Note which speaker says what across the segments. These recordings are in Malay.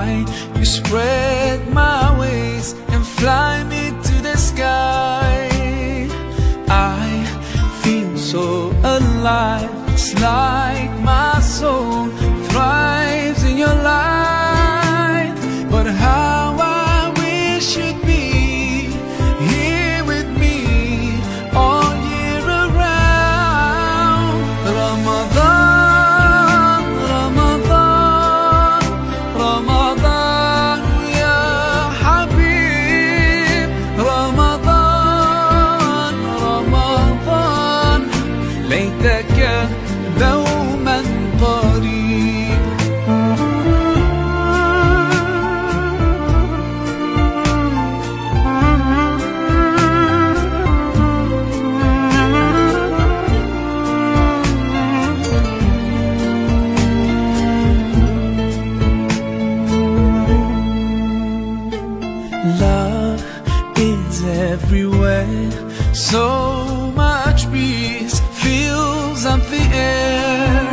Speaker 1: high. You spread my wings and fly me to the sky. I feel so alive. It's like my soul thrives in your light. But how I wish you'd be here with me all year around. Ramadan, Ramadan, Ramadan, ya Habib. Ramadan, Ramadan, ليتك دوما قريب. Love is everywhere, so much peace fills up the air.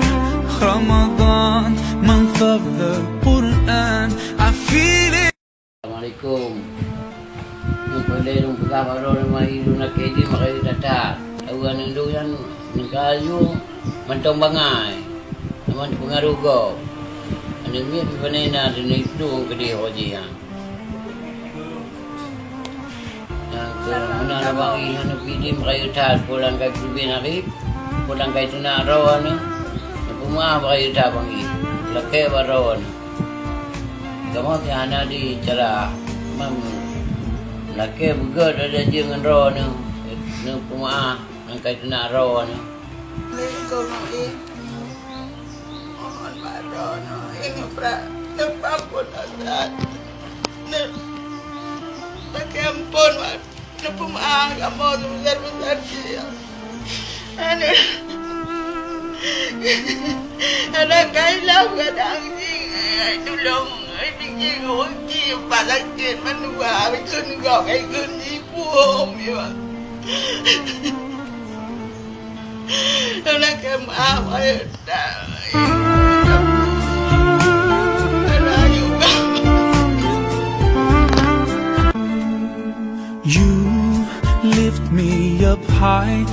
Speaker 1: Ramadan, month of the Quran, I feel it.
Speaker 2: Assalamualaikum. Mungkin nung pagkakaro ng mga ilo na kedi makikita. Awan ng duyan, nagkayo, mantong bangay, naman pengarugo. Anong yun, panay natin na ito ang kadiho diyan. Kung na bang ilo na pidi makikita, pulang kay Pibinarip, pulang kay Tunarawan, pumaba kayo tabang ito. Laki ba rawan? Kamu kaya di cara mam laki bugad ada jangan rawan ni puma nang kait na rawan.
Speaker 3: Lingkong ni mohon pardon ini pra nepapun asat ne ampun ne puma kamu besar dia anu anak kailah kadang tulong bigyan ko di palagin manua kun gok ay kun ipo yo anak maaf ay
Speaker 1: You lift me up high,